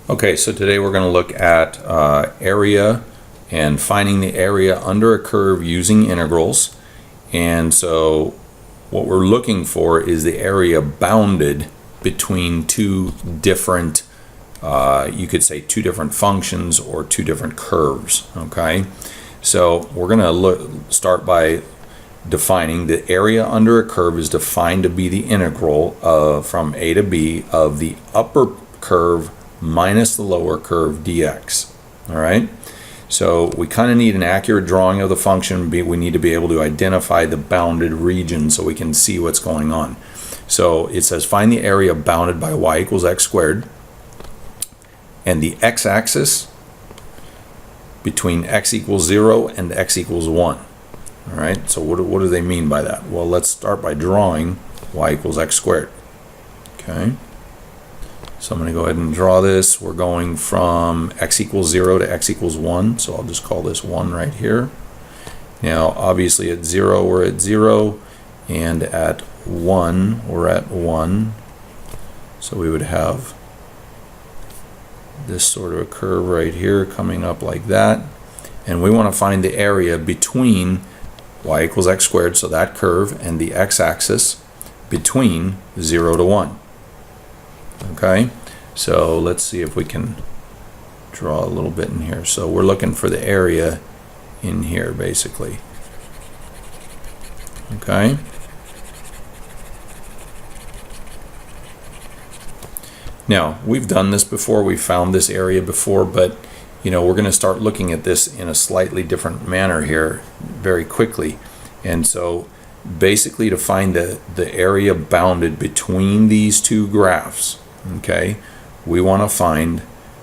Okay, so today we're going to look at area and finding the area under a curve using integrals. And so what we're looking for is the area bounded between two different, you could say two different functions or two different curves, okay? So we're going to start by defining the area under a curve is defined to be the integral from a to b of the upper curve minus the lower curve dx. All right, so we kind of need an accurate drawing of the function. We need to be able to identify the bounded region so we can see what's going on. So it says find the area bounded by y equals x squared and the x-axis between x equals 0 and x equals 1. All right, so what do they mean by that? Well, let's start by drawing y equals x squared. Okay, so I'm going to go ahead and draw this. We're going from x equals 0 to x equals 1, so I'll just call this 1 right here. Now, obviously at 0, we're at 0, and at 1, we're at 1. So we would have this sort of a curve right here coming up like that. And we want to find the area between y equals x squared, so that curve, and the x-axis between 0 to 1. Okay, so let's see if we can draw a little bit in here. So we're looking for the area in here, basically. Okay. Now, we've done this before, we found this area before, but you know, we're going to start looking at this in a slightly different manner here very quickly. And so basically to find the area bounded between these two graphs, okay, we want to find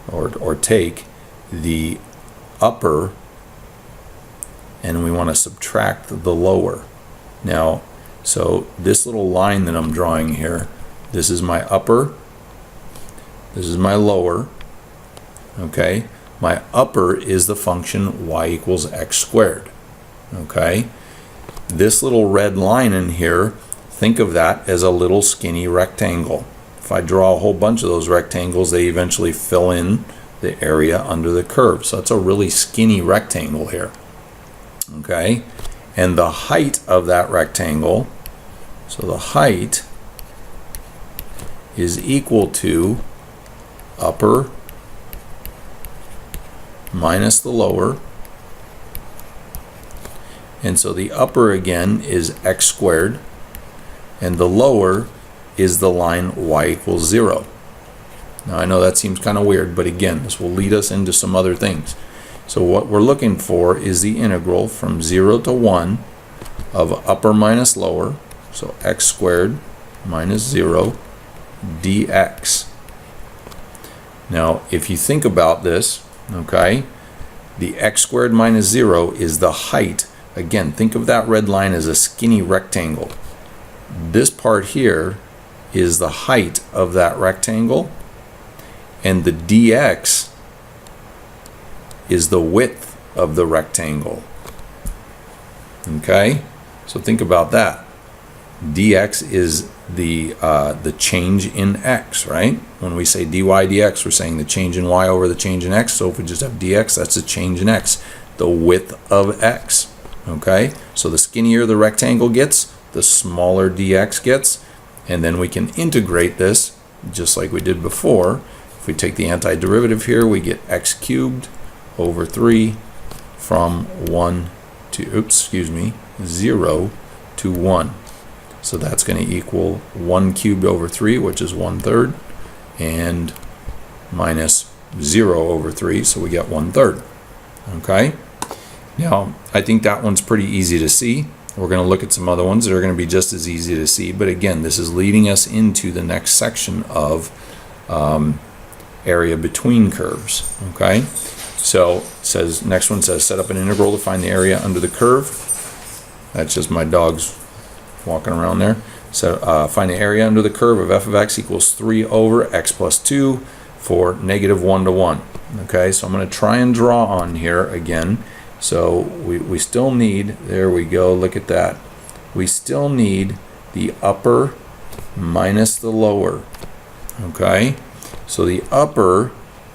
or take the upper and we want to subtract the lower. Now, so this little line that I'm drawing here, this is my upper, this is my lower, okay? My upper is the function y equals x squared, okay? This little red line in here, think of that as a little skinny rectangle. If I draw a whole bunch of those rectangles, they eventually fill in the area under the curve. So it's a really skinny rectangle here, okay? And the height of that rectangle, so the height is equal to upper minus the lower, and so the upper again is x squared and the lower is the line y equals 0. Now I know that seems kind of weird, but again, this will lead us into some other things. So what we're looking for is the integral from 0 to 1 of upper minus lower, so x squared minus 0 dx. Now if you think about this, okay, the x squared minus 0 is the height. Again, think of that red line as a skinny rectangle. This part here is the height of that rectangle, and the dx is the width of the rectangle. Okay, so think about that. Dx is the change in x, right? When we say dy dx, we're saying the change in y over the change in x. So if we just have dx, that's the change in x, the width of x. Okay, so the skinnier the rectangle gets, the smaller dx gets, and then we can integrate this just like we did before. If we take the antiderivative here, we get x cubed over 3 from 0 to 1. So that's going to equal 1 cubed over 3, which is 1/3, and minus 0 over 3, so we get 1/3. Okay? Now, I think that one's pretty easy to see. We're going to look at some other ones that are going to be just as easy to see, but again, this is leading us into the next section of area between curves. Okay? So, it says, next one says, set up an integral to find the area under the curve. That's just my dogs walking around there. So find the area under the curve of f of x equals 3 over x plus 2 for negative 1 to 1. Okay, so I'm going to try and draw on here again. So we still need, there we go, look at that. We still need the upper minus the lower. Okay, so the upper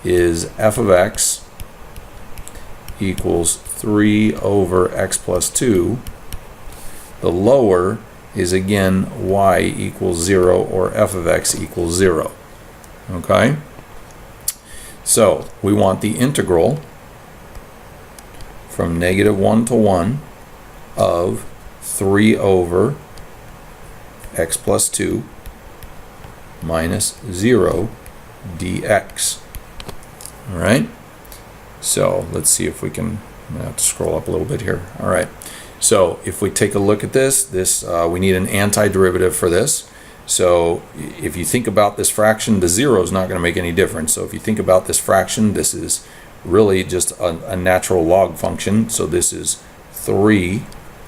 is f of x equals 3 over x plus 2. The lower is again y equals 0 or f of x equals 0. Okay? So we want the integral from -1 to 1 of 3 over x plus 2 minus 0 dx. All right? So let's see if we can, I'm going to have to scroll up a little bit here. All right. So if we take a look at this, we need an antiderivative for this. So if you think about this fraction, the 0 is not going to make any difference. So if you think about this fraction, this is really just a natural log function. So this is 3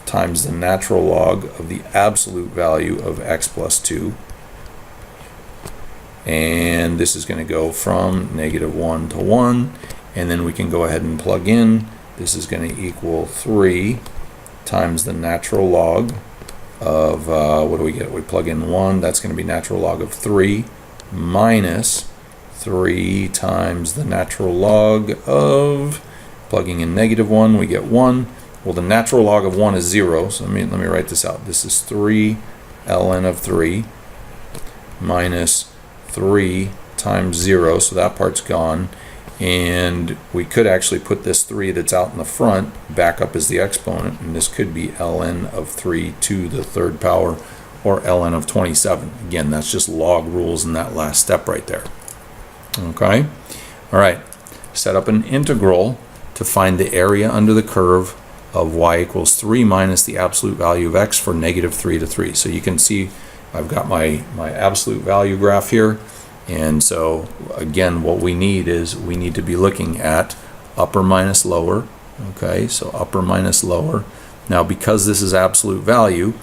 times the natural log of the absolute value of x plus 2. And this is going to go from -1 to 1. And then we can go ahead and plug in. This is going to equal 3 times the natural log of, what do we get? We plug in 1. That's going to be natural log of 3 minus 3 times the natural log of, plugging in -1, we get 1. Well, the natural log of 1 is 0. So let me write this out. This is 3 ln of 3 minus 3 times 0. So that part's gone. And we could actually put this 3 that's out in the front back up as the exponent, and this could be ln of 3 to the third power, or ln of 27. Again, that's just log rules in that last step right there. Okay? All right. Set up an integral to find the area under the curve of y equals 3 minus the absolute value of x for -3 to 3. So you can see I've got my absolute value graph here. And so again, what we need is we need to be looking at upper minus lower. Okay, so upper minus lower. Now, because this is absolute value,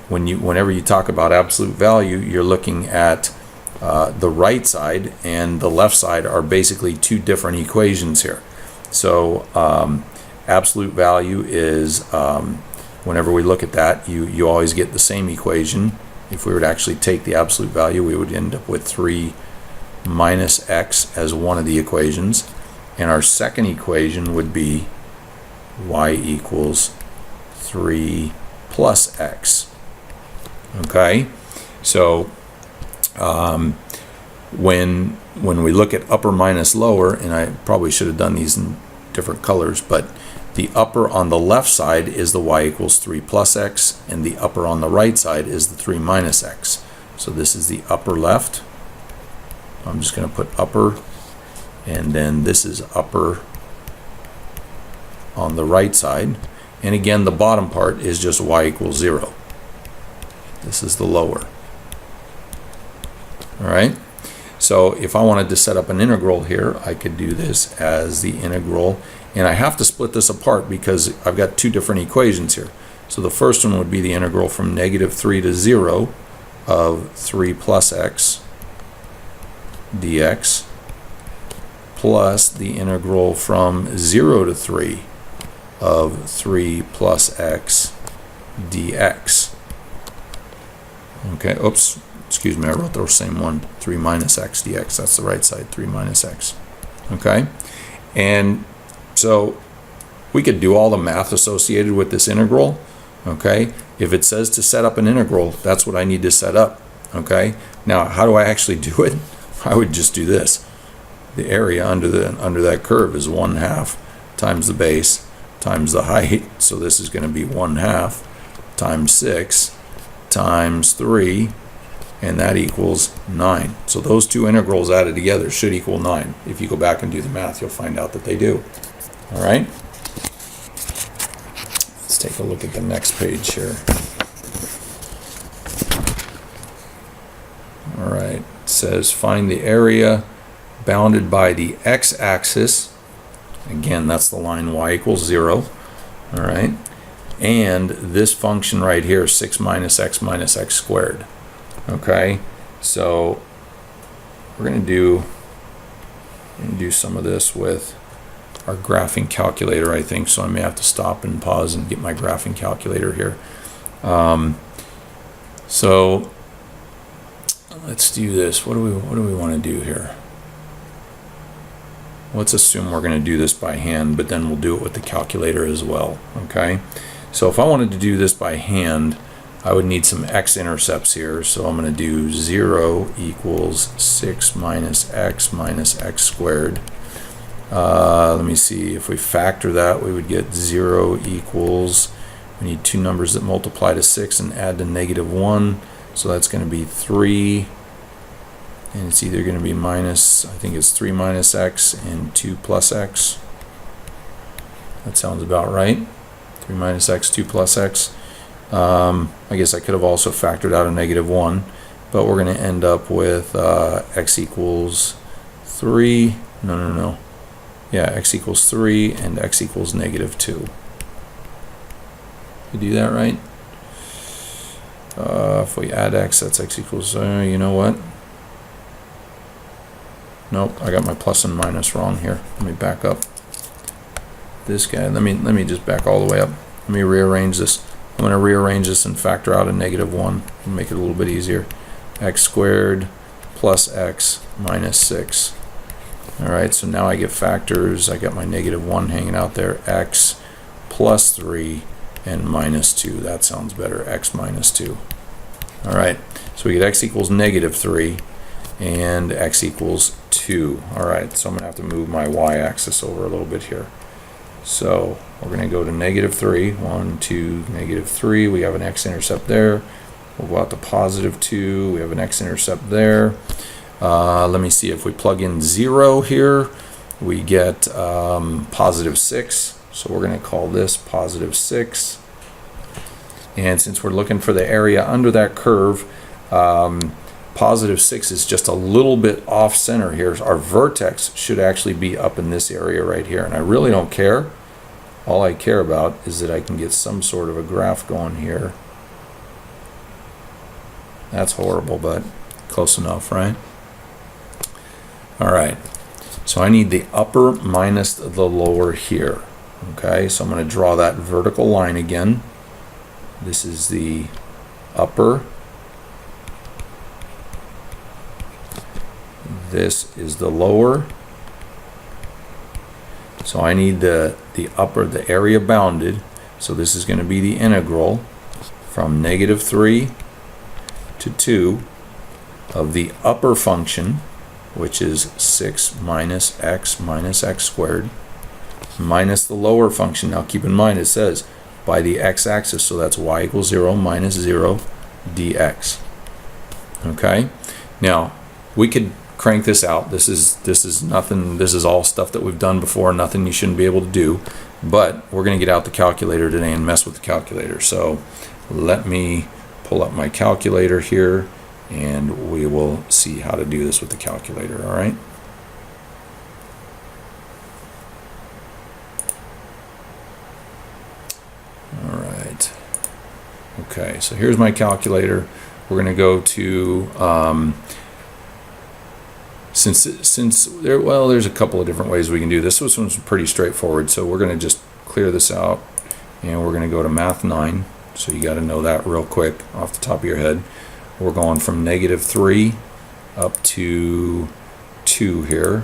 whenever you talk about absolute value, you're looking at the right side and the left side are basically two different equations here. So absolute value is, whenever we look at that, you always get the same equation. If we were to actually take the absolute value, we would end up with 3 minus x as one of the equations, and our second equation would be y equals 3 plus x. Okay, so when we look at upper minus lower, and I probably should have done these in different colors, but the upper on the left side is the y equals 3 plus x, and the upper on the right side is the 3 minus x. So this is the upper left. I'm just going to put upper, and then this is upper on the right side. And again, the bottom part is just y equals 0. This is the lower. All right. So if I wanted to set up an integral here, I could do this as the integral. And I have to split this apart because I've got two different equations here. So the first one would be the integral from -3 to 0 of 3 plus x dx plus the integral from 0 to 3 of 3 plus x dx. Okay, oops, excuse me, I wrote the same one, 3 minus x dx. That's the right side, 3 minus x. Okay, and so we could do all the math associated with this integral. Okay, if it says to set up an integral, that's what I need to set up. Okay, now how do I actually do it? I would just do this. The area under that curve is 1/2 times the base times the height. So this is going to be 1/2 times 6 times 3, and that equals 9. So those two integrals added together should equal 9. If you go back and do the math, you'll find out that they do. All right. Let's take a look at the next page here. All right. It says find the area bounded by the x-axis. Again, that's the line y equals 0. All right. And this function right here, 6 minus x squared. Okay. So we're going to do some of this with our graphing calculator, I think. So I may have to stop and pause and get my graphing calculator here. So let's do this. What do we want to do here? let's assume we're going to do this by hand, but then we'll do it with the calculator as well, okay? So if I wanted to do this by hand, I would need some x-intercepts here. So I'm going to do 0 equals 6 minus x squared. Let me see, if we factor that, we would get 0 equals, we need two numbers that multiply to 6 and add to -1. So that's going to be 3. And it's either going to be minus, I think it's 3 minus x and 2 plus x. That sounds about right. 3 minus x, 2 plus x. I guess I could have also factored out a -1, but we're going to end up with x equals 3. No. Yeah, x equals 3 and x equals -2. You do that right? If we add x, that's x equals, you know what? Nope, I got my plus and minus wrong here. Let me back up. This guy, let me just back all the way up. Let me rearrange this. I'm going to rearrange this and factor out a -1 and make it a little bit easier. X squared plus x minus 6. Alright, so now I get factors. I got my -1 hanging out there. X plus 3 and minus 2. That sounds better. X minus 2. Alright, so we get x equals -3 and x equals 2. Alright, so I'm going to have to move my y-axis over a little bit here. So we're going to go to -3. 1, 2, -3. We have an x-intercept there. We'll go out to +2. We have an x-intercept there. Let me see, if we plug in 0 here, we get +6. So we're going to call this +6. And since we're looking for the area under that curve, +6 is just a little bit off center here. Our vertex should actually be up in this area right here. And I really don't care. All I care about is that I can get some sort of a graph going here. That's horrible, but close enough, right? All right. So I need the upper minus the lower here. Okay, so I'm going to draw that vertical line again. This is the upper. This is the lower. So I need the upper, the area bounded. So this is going to be the integral from -3 to 2 of the upper function, which is 6 minus x squared, minus the lower function. Now keep in mind it says by the x-axis, so that's y equals 0 minus 0 dx. Okay, now we could crank this out. This is nothing. This is all stuff that we've done before. Nothing you shouldn't be able to do. But we're going to get out the calculator today and mess with the calculator. So let me pull up my calculator here, and we will see how to do this with the calculator. All right. All right. Okay. So here's my calculator. We're going to go to since there's a couple of different ways we can do this. This one's pretty straightforward, so we're going to just clear this out, and we're going to go to Math 9. So you got to know that real quick off the top of your head. We're going from -3 up to 2 here,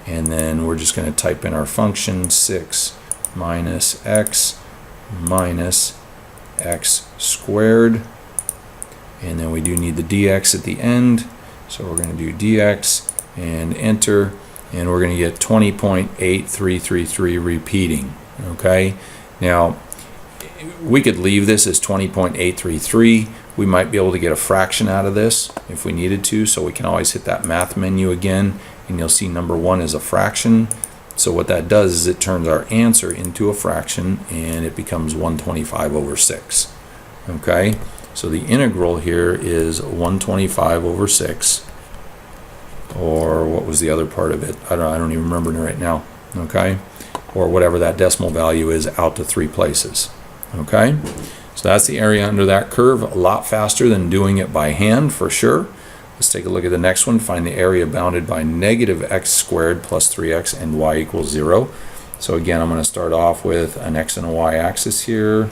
and then we're just going to type in our function 6 minus x squared, and then we do need the dx at the end. So we're going to do dx and enter, and we're going to get 20.8333 repeating. Okay, now we could leave this as 20.833. We might be able to get a fraction out of this if we needed to, so we can always hit that math menu again, and you'll see number 1 is a fraction. So what that does is it turns our answer into a fraction, and it becomes 125 over 6. Okay, so the integral here is 125 over 6, or what was the other part of it? I don't even remember right now. Okay, or whatever that decimal value is out to 3 places. Okay, so that's the area under that curve. A lot faster than doing it by hand for sure. Let's take a look at the next one. Find the area bounded by -x squared plus 3x and y equals 0. So again, I'm going to start off with an x and a y axis here.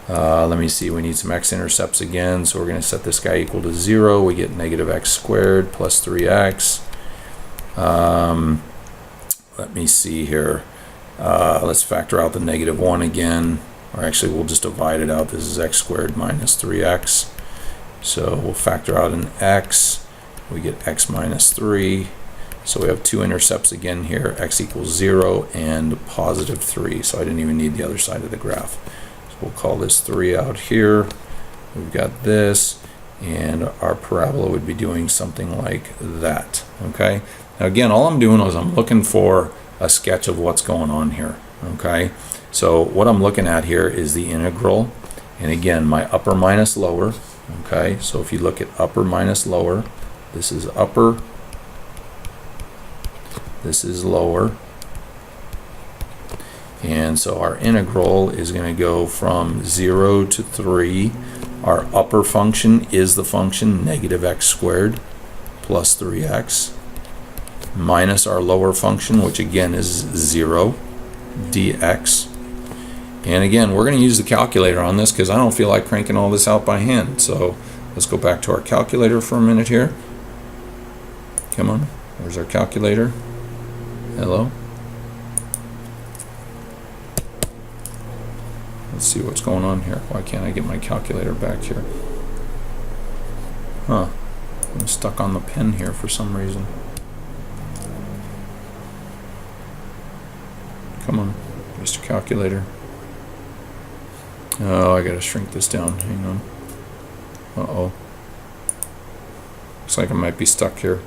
Let me see, we need some x-intercepts again, so we're going to set this guy equal to 0. We get -x squared plus 3x. let me see here. Let's factor out the -1 again, or actually we'll just divide it out. This is x squared minus 3x. So we'll factor out an x. We get x minus 3. So we have two intercepts again here, x equals 0 and positive 3. So I didn't even need the other side of the graph. So we'll call this 3 out here. We've got this, and our parabola would be doing something like that. Okay. Now again, all I'm doing is I'm looking for a sketch of what's going on here. Okay. So what I'm looking at here is the integral, and again, my upper minus lower. Okay. So if you look at upper minus lower, this is upper, this is lower. And so our integral is going to go from 0 to 3. Our upper function is the function -x squared plus 3x minus our lower function, which again is 0 dx. And again, we're going to use the calculator on this because I don't feel like cranking all this out by hand. So let's go back to our calculator for a minute here. Come on, where's our calculator? Hello? Let's see what's going on here. Why can't I get my calculator back here? Huh. I'm stuck on the pen here for some reason. Come on, Mr. Calculator. Oh, I gotta shrink this down. Hang on. Uh-oh. Looks like I might be stuck here.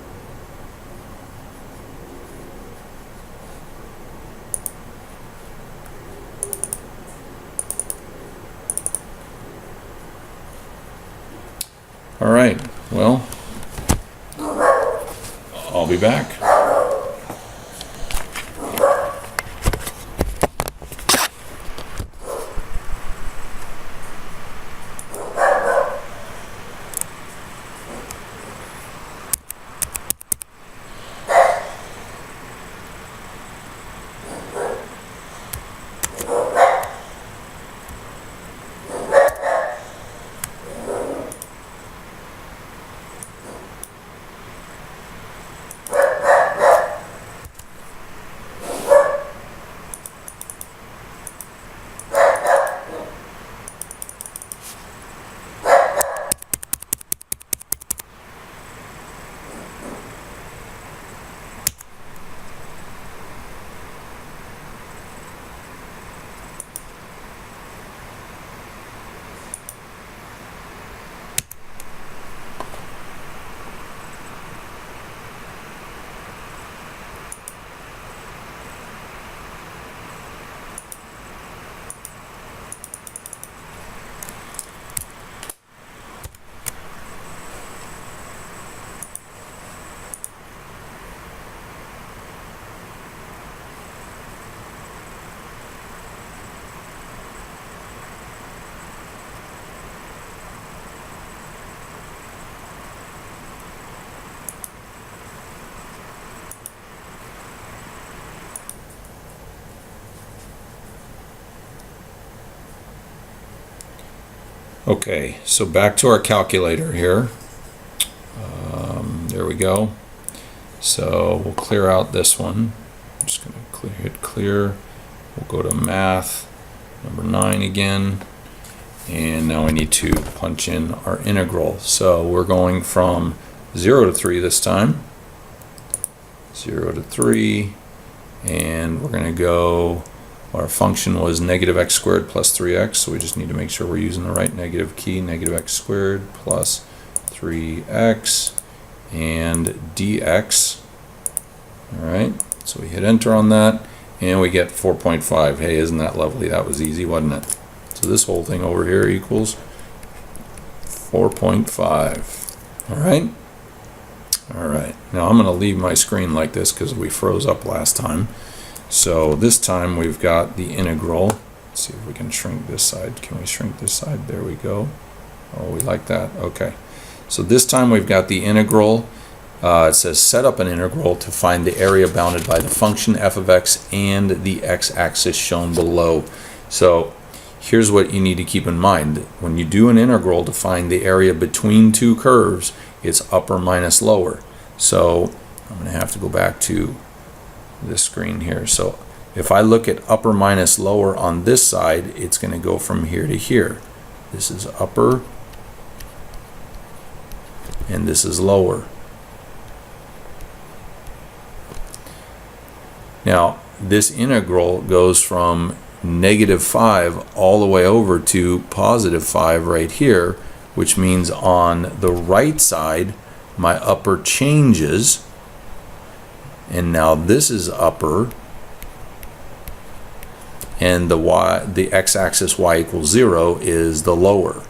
All right, well, I'll be back. Okay, so back to our calculator here. There we go. So we'll clear out this one. I'm just going to hit clear. We'll go to math, number 9 again. And now we need to punch in our integral. So we're going from 0 to 3 this time. 0 to 3. And we're going to go... Our function was -x squared plus 3x, so we just need to make sure we're using the right negative key, -x squared plus 3x and dx. All right, so we hit enter on that, and we get 4.5. Hey, isn't that lovely? That was easy, wasn't it? So this whole thing over here equals 4.5. All right? All right, now I'm going to leave my screen like this because we froze up last time. So this time we've got the integral. Let's see if we can shrink this side. Can we shrink this side? There we go. Oh, we like that. Okay. So this time we've got the integral. It says set up an integral to find the area bounded by the function f of x and the x-axis shown below. So here's what you need to keep in mind. When you do an integral to find the area between two curves, it's upper minus lower. So I'm going to have to go back to this screen here. So if I look at upper minus lower on this side, it's going to go from here to here. This is upper and this is lower. Now this integral goes from -5 all the way over to +5 right here, which means on the right side my upper changes, and now this is upper, and the x-axis y equals 0 is the lower.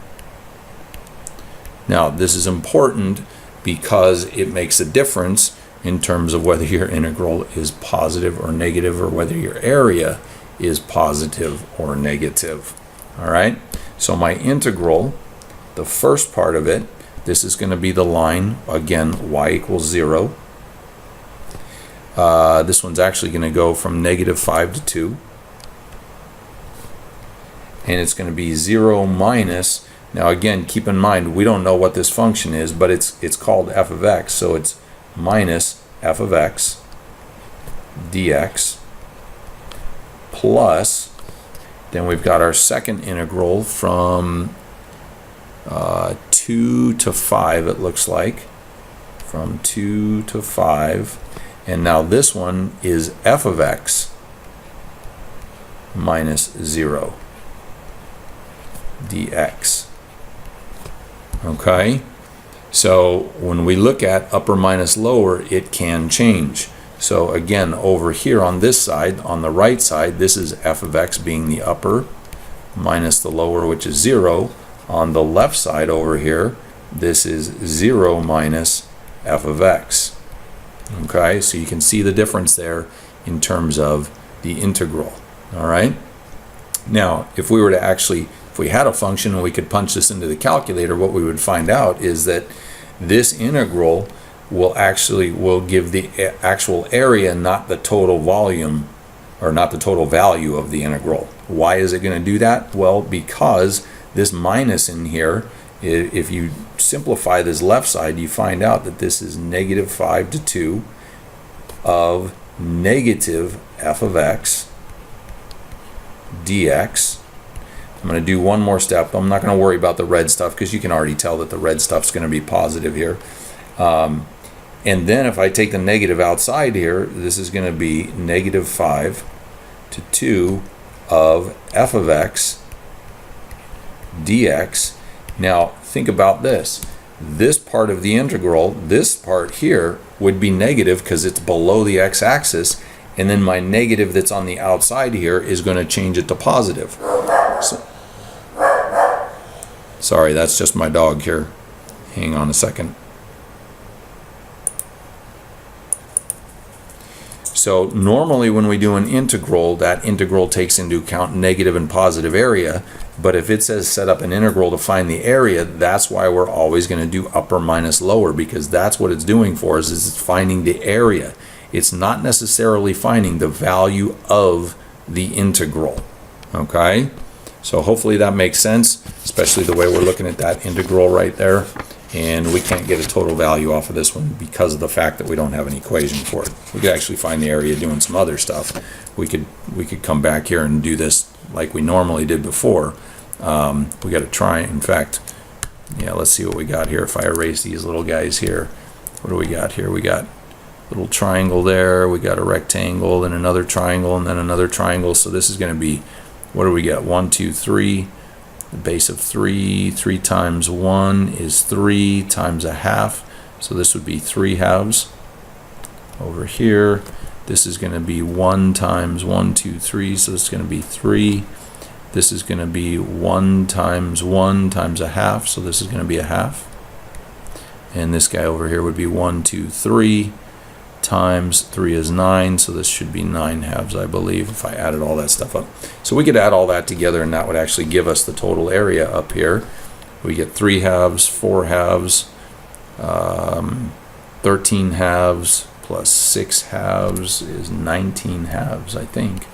Now this is important because it makes a difference in terms of whether your integral is positive or negative, or whether your area is positive or negative. All right, so my integral, the first part of it, this is going to be the line, again, y equals 0. This one's actually going to go from -5 to 2. And it's going to be 0 minus, now again, keep in mind, we don't know what this function is, but it's called f of x, so it's minus f of x dx plus, then we've got our second integral from 2 to 5, it looks like, from 2 to 5, and now this one is f of x minus 0 dx. Okay, so when we look at upper minus lower, it can change. So again, over here on this side, on the right side, this is f of x being the upper minus the lower, which is 0. On the left side over here, this is 0 minus f of x. Okay, so you can see the difference there in terms of the integral. All right, now if we were to actually, if we had a function and we could punch this into the calculator, what we would find out is that this integral will give the actual area, not the total volume, or not the total value of the integral. Why is it going to do that? Well, because this minus in here, if you simplify this left side, you find out that this is -5 to 2 of negative f of x dx. I'm going to do one more step. I'm not going to worry about the red stuff because you can already tell that the red stuff's going to be positive here. And then if I take the negative outside here, this is going to be -5 to 2 of f of x dx. Now think about this. This part of the integral, this part here, would be negative because it's below the x-axis, and then my negative that's on the outside here is going to change it to positive. So, sorry, that's just my dog here. Hang on a second. So normally when we do an integral, that integral takes into account negative and positive area, but if it says set up an integral to find the area, that's why we're always going to do upper minus lower, because that's what it's doing for us, is it's finding the area. It's not necessarily finding the value of the integral. Okay, so hopefully that makes sense, especially the way we're looking at that integral right there. And we can't get a total value off of this one because of the fact that we don't have an equation for it. We could actually find the area doing some other stuff. We could come back here and do this like we normally did before. We got to try, in fact, yeah, let's see what we got here. If I erase these little guys here, what do we got here? We got a little triangle there, we got a rectangle, then another triangle, and then another triangle. So this is going to be, what do we got? 1, 2, 3. The base of 3 times 1 is 3 times a half, so this would be 3 halves. Over here, this is going to be 1 times 1, 2, 3, so this is going to be 3. This is going to be 1 times a half, so this is going to be a half. And this guy over here would be 1, 2, 3 times 3 is 9, so this should be 9 halves, I believe, if I added all that stuff up. So we could add all that together, and that would actually give us the total area up here. We get 3 halves, 4 halves, 13 halves, plus 6 halves is 19 halves, I think,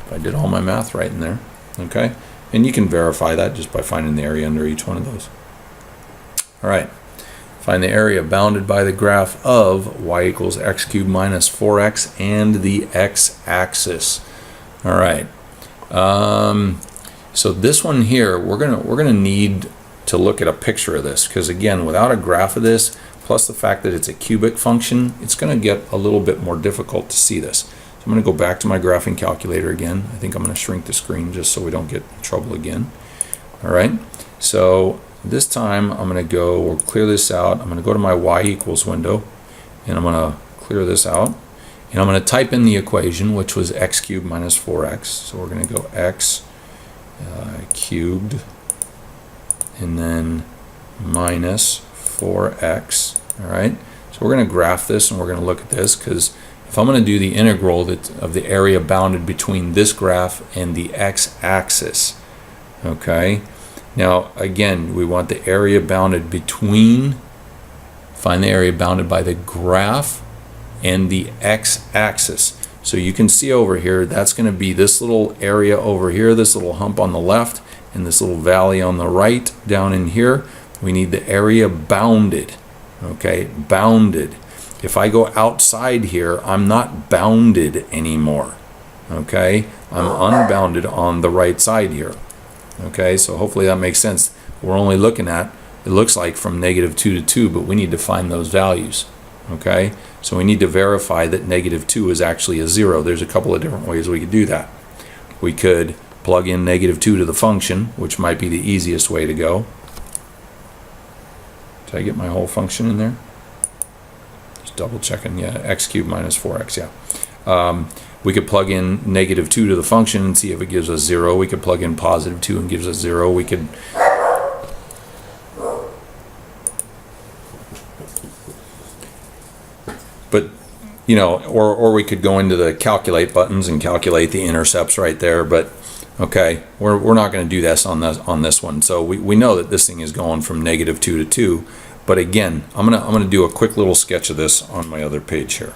if I did all my math right in there. Okay, and you can verify that just by finding the area under each one of those. All right, Find the area bounded by the graph of y equals x cubed minus 4x and the x-axis. All right. So this one here, we're gonna need to look at a picture of this, because again, without a graph of this, plus the fact that it's a cubic function, it's going to get a little bit more difficult to see this. So I'm going to go back to my graphing calculator again. I think I'm going to shrink the screen just so we don't get in trouble again. All right, so this time I'm going to go, we'll clear this out. I'm going to go to my y equals window, and I'm going to clear this out. And I'm going to type in the equation, which was x cubed minus 4x. So we're going to go x cubed, and then minus 4x. All right, so we're going to graph this, and we're going to look at this, because if I'm going to do the integral of the area bounded between this graph and the x-axis, okay, now again, we want the area bounded between, find the area bounded by the graph and the x-axis. So you can see over here, that's going to be this little area over here, this little hump on the left, and this little valley on the right down in here. We need the area bounded, okay, bounded. If I go outside here, I'm not bounded anymore, okay? I'm unbounded on the right side here, okay? So hopefully that makes sense. We're only looking at, it looks like from -2 to 2, but we need to find those values, okay? So we need to verify that -2 is actually a 0. There's a couple of different ways we could do that. We could plug in -2 to the function, which might be the easiest way to go. Did I get my whole function in there? Just double checking. Yeah, x cubed minus 4x, yeah. We could plug in -2 to the function and see if it gives us 0. We could plug in +2 and gives us 0. We could but you know, or we could go into the calculate buttons and calculate the intercepts right there, but okay, we're not going to do this on this one. So we know that this thing is going from -2 to 2, but again, I'm gonna do a quick little sketch of this on my other page here.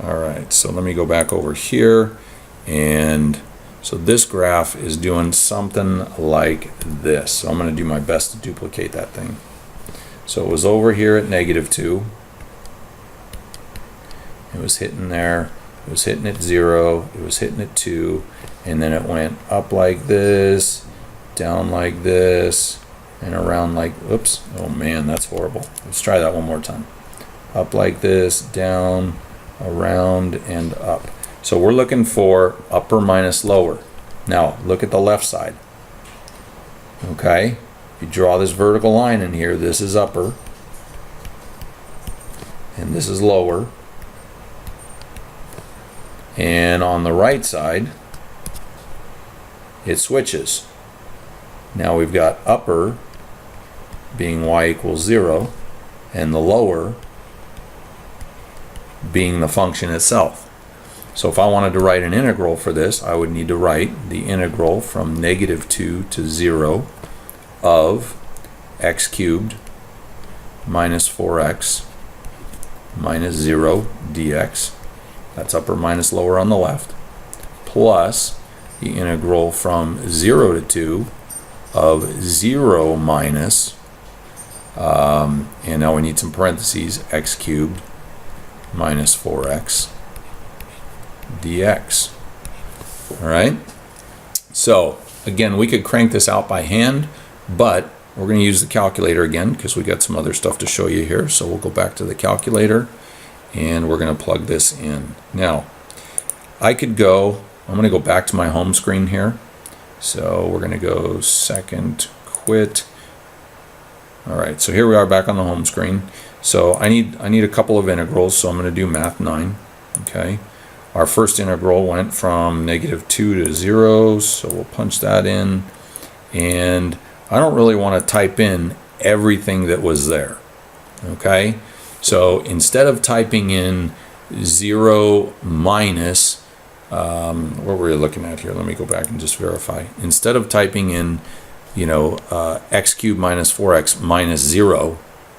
All right, so let me go back over here, and so this graph is doing something like this. So I'm going to do my best to duplicate that thing. So it was over here at -2. It was hitting there. It was hitting at 0. It was hitting at 2, and then it went up like this, down like this, and around like, oops, oh man, that's horrible. Let's try that one more time. Up like this, down, around, and up. So we're looking for upper minus lower. Now look at the left side. Okay, you draw this vertical line in here. This is upper, and this is lower. And on the right side, it switches. Now we've got upper being y equals 0, and the lower being the function itself. So if I wanted to write an integral for this, I would need to write the integral from -2 to 0 of x cubed minus 4x minus 0 dx. That's upper minus lower on the left, plus the integral from 0 to 2 of 0 minus, and now we need some parentheses, x cubed minus 4x dx. All right, so again, we could crank this out by hand, but we're going to use the calculator again because we got some other stuff to show you here. So we'll go back to the calculator, and we're going to plug this in. Now, I could go, I'm going to go back to my home screen here. So we're going to go second, quit. All right, so here we are back on the home screen. So I need a couple of integrals, so I'm going to do math 9. Okay, our first integral went from -2 to 0, so we'll punch that in. And I don't really want to type in everything that was there. Okay, so instead of typing in 0 minus, what were we looking at here? Let me go back and just verify. Instead of typing in, you know, x cubed minus 4x minus 0,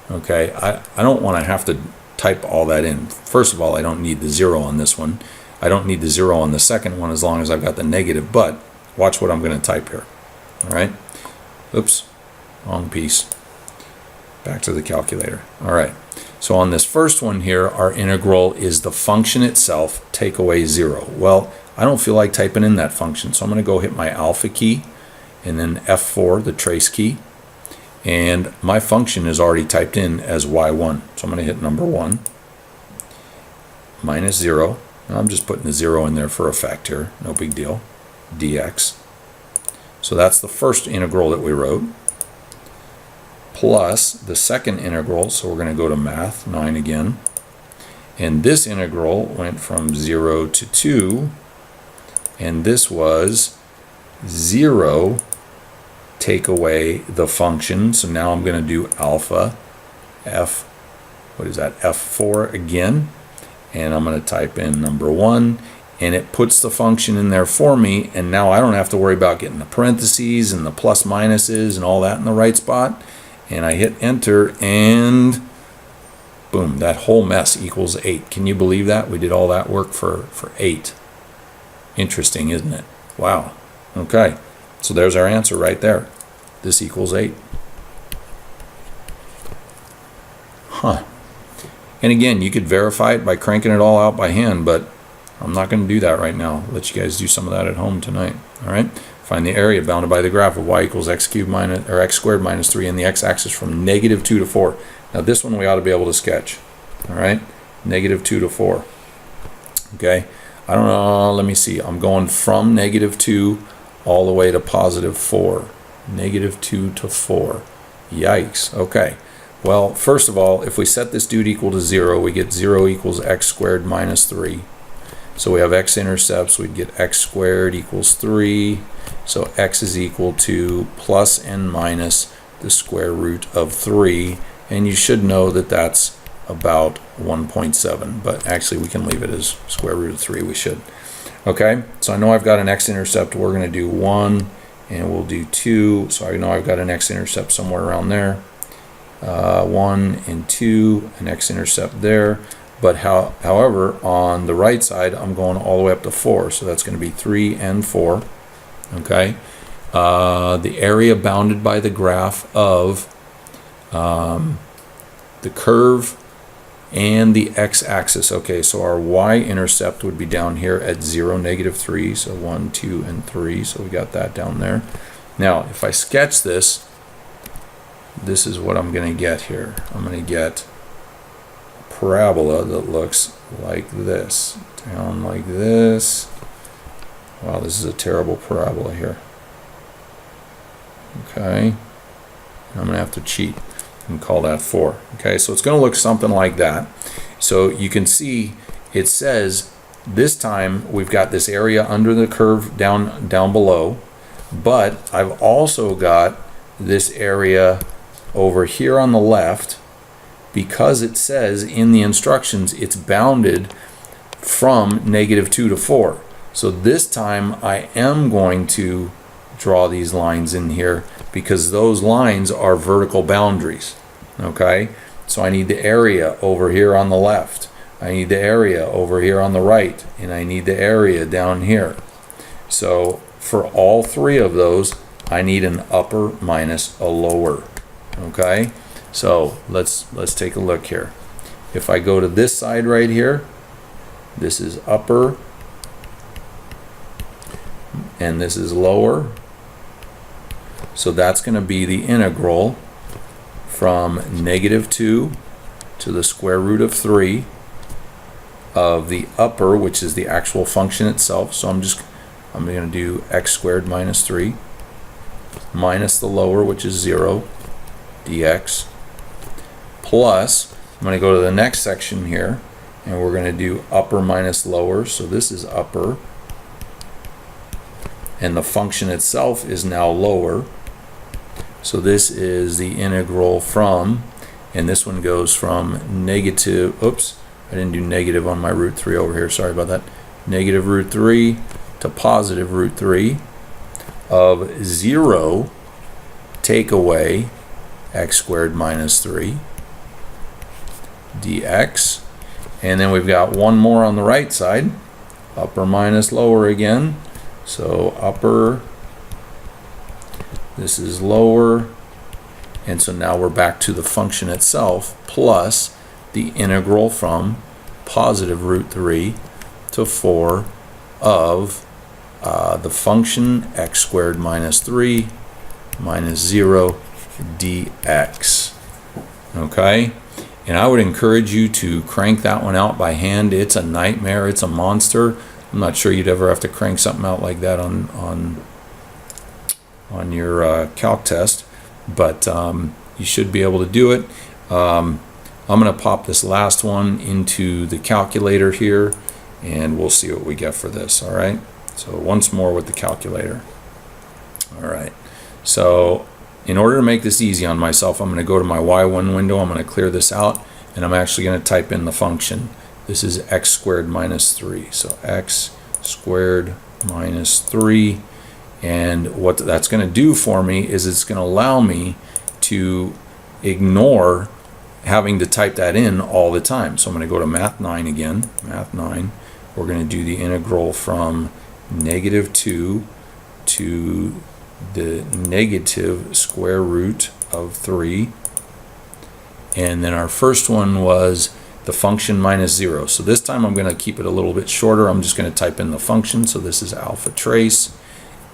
okay, I don't want to have to type all that in. First of all, I don't need the 0 on this one. I don't need the 0 on the second one as long as I've got the negative, but watch what I'm going to type here. All right, oops, wrong piece. Back to the calculator. All right. So on this first one here, our integral is the function itself, take away 0. Well, I don't feel like typing in that function, so I'm going to go hit my alpha key and then F4, the trace key. And my function is already typed in as y1. So I'm going to hit number 1 minus 0. Now I'm just putting the 0 in there for effect here. No big deal. dx. So that's the first integral that we wrote. Plus the second integral. So we're going to go to math, 9 again. And this integral went from 0 to 2. And this was 0 take away the function. So now I'm going to do alpha F4 again, and I'm going to type in number 1, and it puts the function in there for me, and now I don't have to worry about getting the parentheses and the plus minuses and all that in the right spot. And I hit enter, and boom, that whole mess equals 8. Can you believe that? We did all that work for 8. Interesting, isn't it? Wow. Okay, so there's our answer right there. This equals 8. Huh. And again, you could verify it by cranking it all out by hand, but I'm not going to do that right now. I'll let you guys do some of that at home tonight. All right. Find the area bounded by the graph of y equals x cubed minus, or x squared minus 3 and the x-axis from -2 to 4. Now this one we ought to be able to sketch. All right. -2 to 4. Okay. I don't know. Let me see. I'm going from -2 all the way to +4. -2 to 4. Yikes. Okay. Well, first of all, if we set this dude equal to 0, we get 0 equals x squared minus 3. So we have x-intercepts. We'd get x squared equals 3. So x is equal to plus and minus the square root of 3. And you should know that that's about 1.7. But actually, we can leave it as square root of 3. We should. Okay. So I know I've got an x-intercept. We're going to do 1. And we'll do 2. So I know I've got an x-intercept somewhere around there. 1 and 2, an x-intercept there. But however, on the right side, I'm going all the way up to 4. So that's going to be 3 and 4. Okay. The area bounded by the graph of the curve and the x-axis. Okay, so our y-intercept would be down here at 0, -3. So 1, 2, and 3. So we got that down there. Now, if I sketch this, this is what I'm going to get here. I'm going to get a parabola that looks like this. Down like this. Wow, this is a terrible parabola here. Okay. I'm going to have to cheat and call that 4. Okay, so it's going to look something like that. So you can see it says this time we've got this area under the curve down below, but I've also got this area over here on the left, because it says in the instructions it's bounded from -2 to 4. So this time I am going to draw these lines in here because those lines are vertical boundaries. Okay, so I need the area over here on the left, I need the area over here on the right, and I need the area down here. So for all 3 of those, I need an upper minus a lower. Okay, so let's take a look here. If I go to this side right here, this is upper and this is lower. So that's going to be the integral from -2 to the square root of 3 of the upper, which is the actual function itself. So I'm going to do x squared minus 3 minus the lower, which is 0. dx, plus I'm going to go to the next section here and we're going to do upper minus lower. So this is upper and the function itself is now lower. So this is the integral from, and this one goes from negative, oops, I didn't do negative on my root 3 over here, sorry about that, negative root 3 to positive root 3 of 0 take away x squared minus 3 dx. And then we've got one more on the right side, upper minus lower again. So upper, this is lower, And so now we're back to the function itself plus the integral from positive root 3 to 4 of the function x squared minus 3 minus 0 dx. Okay? And I would encourage you to crank that one out by hand. It's a nightmare. It's a monster. I'm not sure you'd ever have to crank something out like that on your calc test, but you should be able to do it. I'm going to pop this last one into the calculator here, and we'll see what we get for this. All right. So once more with the calculator. All right. So in order to make this easy on myself, I'm going to go to my y1 window. I'm going to clear this out, and I'm actually going to type in the function. This is x squared minus 3. So x squared minus 3. And what that's going to do for me is it's going to allow me to ignore having to type that in all the time. So I'm going to go to Math 9 again. Math 9. We're going to do the integral from -2 to the negative square root of 3. And then our first one was the function minus 0. So this time I'm going to keep it a little bit shorter. I'm just going to type in the function. So this is alpha trace,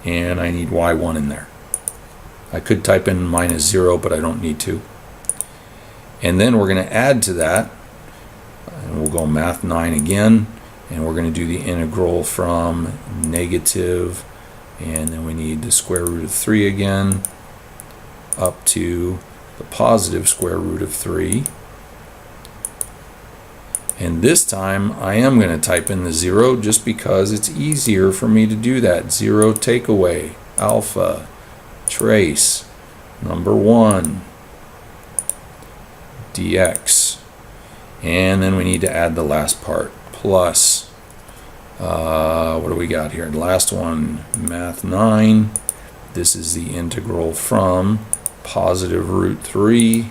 and I need y1 in there. I could type in minus 0, but I don't need to. And then we're going to add to that, and we'll go Math 9 again, and we're going to do the integral from negative, and then we need the square root of 3 again, up to the positive square root of 3. And this time I am going to type in the 0 just because it's easier for me to do that. 0 takeaway, alpha, trace, number 1, dx. And then we need to add the last part, plus, what do we got here? The last one, Math 9. This is the integral from positive root 3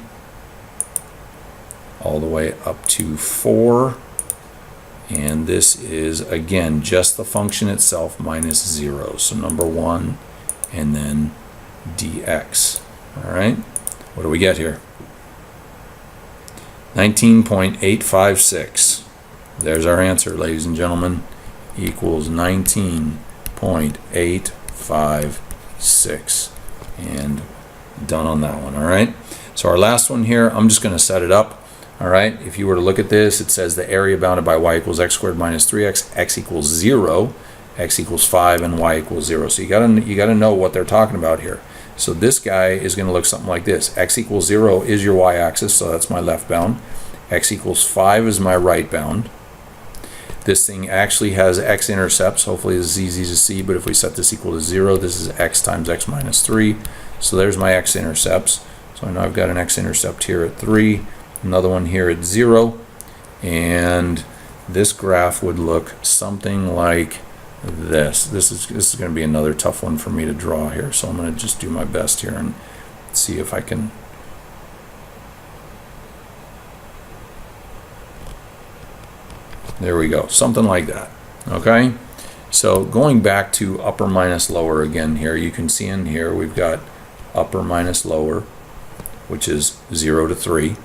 all the way up to 4, and this is again just the function itself minus 0, so number 1 and then dx. All right, what do we get here? 19.856. There's our answer, ladies and gentlemen, equals 19.856, and done on that one. All right, so our last one here, I'm just going to set it up. All right, if you were to look at this, it says the area bounded by y equals x squared minus 3x, x equals 0, x equals 5, and y equals 0. So you gotta know what they're talking about here. So this guy is going to look something like this. X equals 0 is your y-axis, so that's my left bound. X equals 5 is my right bound. This thing actually has x-intercepts. Hopefully this is easy to see, but if we set this equal to 0, this is x times x minus 3. So there's my x-intercepts. So I know I've got an x-intercept here at 3. Another one here at 0, and this graph would look something like this. This is going to be another tough one for me to draw here, so I'm going to just do my best here and see if I can. There we go, something like that. Okay, so going back to upper minus lower again here, you can see in here we've got upper minus lower, which is 0 to 3.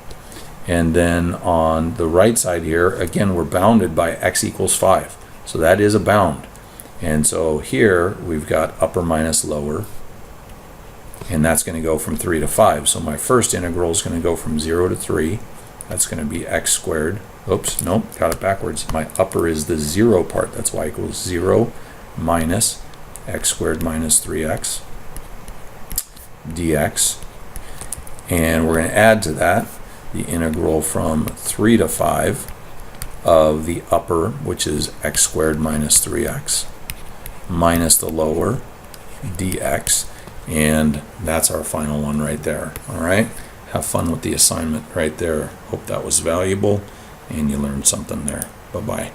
And then on the right side here, again, we're bounded by x equals 5. So that is a bound. And so here we've got upper minus lower, and that's going to go from 3 to 5. So my first integral is going to go from 0 to 3. That's going to be x squared. Oops, nope, got it backwards. My upper is the 0 part. That's y equals 0 minus x squared minus 3x dx. And we're going to add to that the integral from 3 to 5 of the upper, which is x squared minus 3x, minus the lower, dx, and that's our final one right there. All right, have fun with the assignment right there. Hope that was valuable and you learned something there. Bye-bye.